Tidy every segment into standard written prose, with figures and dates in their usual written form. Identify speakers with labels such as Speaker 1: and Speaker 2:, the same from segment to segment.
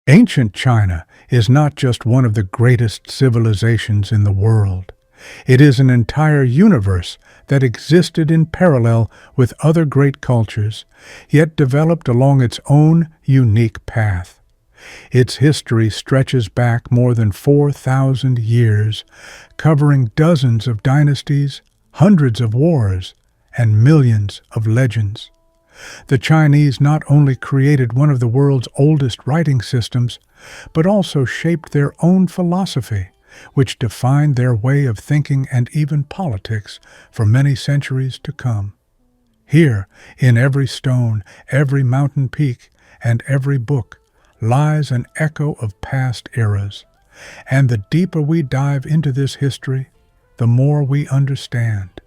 Speaker 1: Ancient China is not just one of the greatest civilizations in the world. It is an entire universe that existed in parallel with other great cultures, yet developed along its own unique path. Its history stretches back more than 4,000 years, covering dozens of dynasties, hundreds of wars, and millions of legends. The Chinese not only created one of the world's oldest writing systems, but also shaped their own philosophy, which defined their way of thinking and even politics for many centuries to come. Here, in every stone, every mountain peak, and every book, lies an echo of past eras. And the deeper we dive into this history, the more we understand.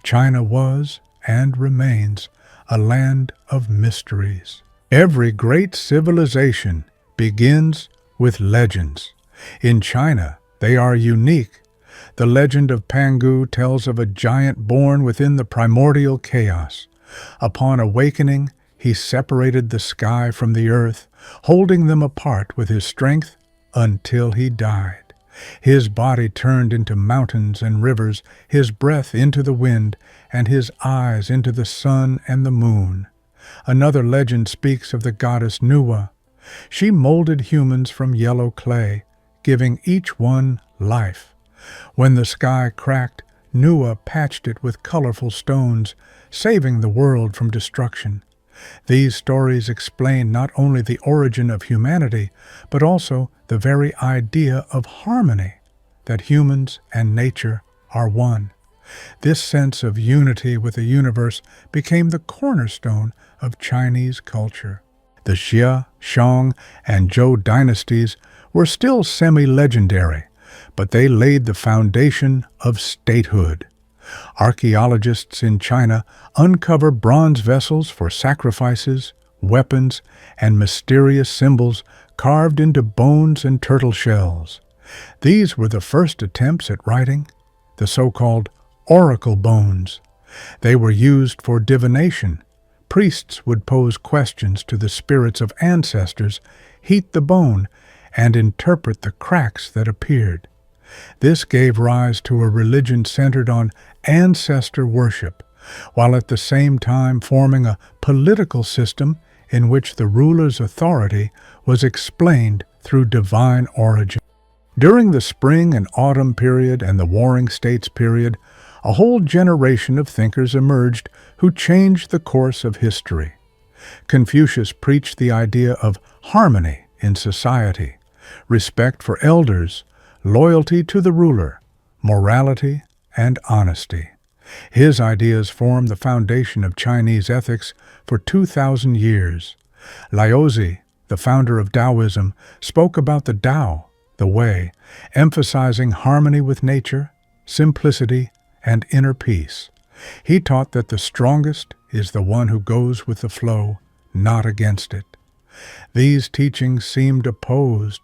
Speaker 1: China was, and remains, a land of mysteries. Every great civilization begins with legends. In China, they are unique. The legend of Pangu tells of a giant born within the primordial chaos. Upon awakening, he separated the sky from the earth, holding them apart with his strength until he died. His body turned into mountains and rivers, his breath into the wind, and his eyes into the sun and the moon. Another legend speaks of the goddess Nuwa. She molded humans from yellow clay, giving each one life. When the sky cracked, Nuwa patched it with colorful stones, saving the world from destruction. These stories explain not only the origin of humanity, but also the very idea of harmony, that humans and nature are one. This sense of unity with the universe became the cornerstone of Chinese culture. The Xia, Shang, and Zhou dynasties were still semi-legendary, but they laid the foundation of statehood. Archaeologists in China uncover bronze vessels for sacrifices, weapons, and mysterious symbols carved into bones and turtle shells. These were the first attempts at writing, the so-called oracle bones. They were used for divination. Priests would pose questions to the spirits of ancestors, heat the bone, and interpret the cracks that appeared. This gave rise to a religion centered on ancestor worship, while at the same time forming a political system in which the ruler's authority was explained through divine origin. During the Spring and Autumn period and the Warring States period, a whole generation of thinkers emerged who changed the course of history. Confucius preached the idea of harmony in society, respect for elders, loyalty to the ruler, morality, and honesty. His ideas formed the foundation of Chinese ethics for 2,000 years. Laozi, the founder of Taoism, spoke about the Tao, the way, emphasizing harmony with nature, simplicity, and inner peace. He taught that the strongest is the one who goes with the flow, not against it. These teachings seemed opposed,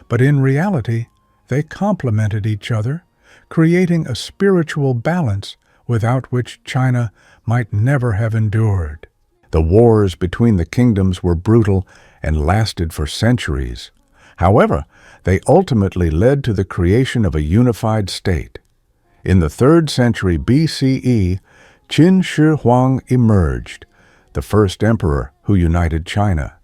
Speaker 1: but in reality, they complemented each other, creating a spiritual balance without which China might never have endured. The wars between the kingdoms were brutal and lasted for centuries. However, they ultimately led to the creation of a unified state. In the 3rd century BCE, Qin Shi Huang emerged, the first emperor who united China.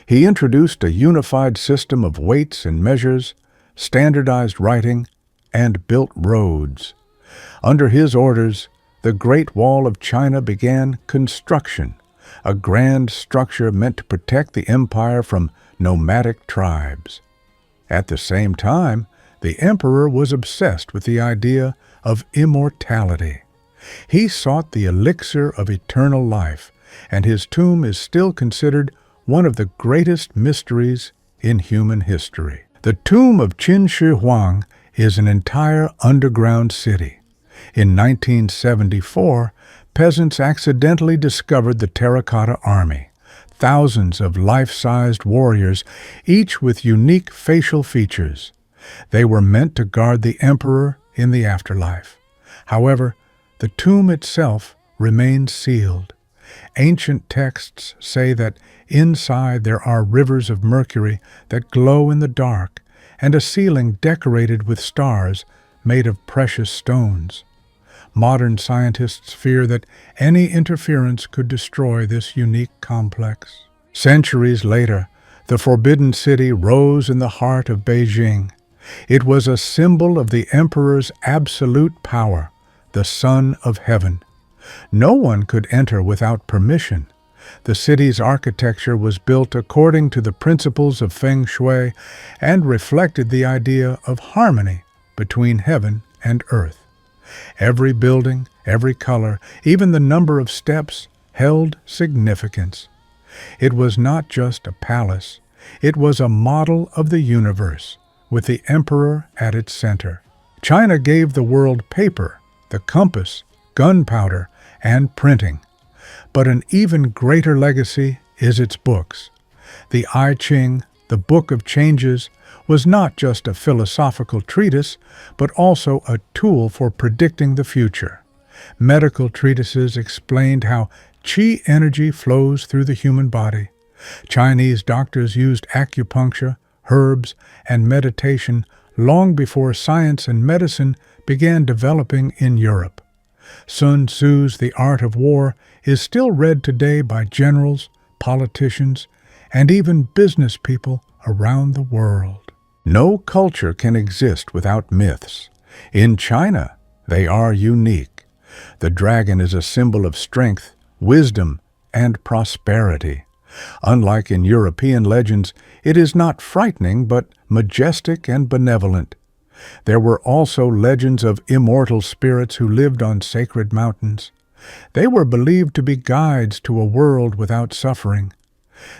Speaker 1: He introduced a unified system of weights and measures, standardized writing, and built roads. Under his orders, the Great Wall of China began construction, a grand structure meant to protect the empire from nomadic tribes. At the same time, the emperor was obsessed with the idea of immortality. He sought the elixir of eternal life, and his tomb is still considered one of the greatest mysteries in human history. The tomb of Qin Shi Huang is an entire underground city. In 1974, peasants accidentally discovered the Terracotta army, thousands of life-sized warriors, each with unique facial features. They were meant to guard the emperor in the afterlife. However, the tomb itself remained sealed. Ancient texts say that inside there are rivers of mercury that glow in the dark and a ceiling decorated with stars made of precious stones. Modern scientists fear that any interference could destroy this unique complex. Centuries later, the Forbidden City rose in the heart of Beijing. It was a symbol of the emperor's absolute power, the Son of Heaven. No one could enter without permission. The city's architecture was built according to the principles of Feng Shui and reflected the idea of harmony between heaven and earth. Every building, every color, even the number of steps held significance. It was not just a palace, it was a model of the universe, with the emperor at its center. China gave the world paper, the compass, gunpowder, and printing. But an even greater legacy is its books. The I Ching, the Book of Changes, was not just a philosophical treatise, but also a tool for predicting the future. Medical treatises explained how qi energy flows through the human body. Chinese doctors used acupuncture, herbs, and meditation long before science and medicine began developing in Europe. Sun Tzu's The Art of War is still read today by generals, politicians, and even business people around the world. No culture can exist without myths. In China, they are unique. The dragon is a symbol of strength, wisdom, and prosperity. Unlike in European legends, it is not frightening but majestic and benevolent. There were also legends of immortal spirits who lived on sacred mountains. They were believed to be guides to a world without suffering.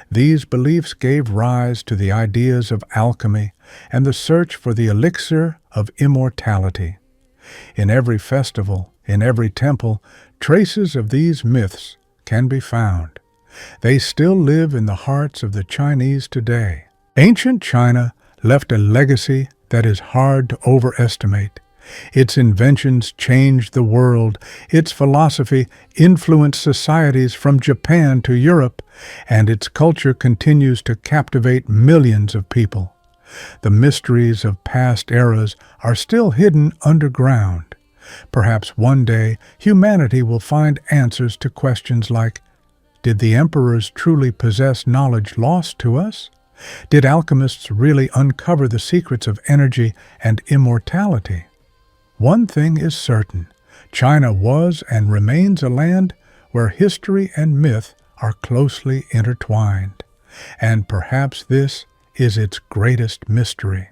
Speaker 1: These beliefs gave rise to the ideas of alchemy and the search for the elixir of immortality. In every festival, in every temple, traces of these myths can be found. They still live in the hearts of the Chinese today. Ancient China left a legacy that is hard to overestimate. Its inventions changed the world. Its philosophy influenced societies from Japan to Europe, and its culture continues to captivate millions of people. The mysteries of past eras are still hidden underground. Perhaps one day humanity will find answers to questions like, did the emperors truly possess knowledge lost to us? Did alchemists really uncover the secrets of energy and immortality? One thing is certain, China was and remains a land where history and myth are closely intertwined, and perhaps this is its greatest mystery.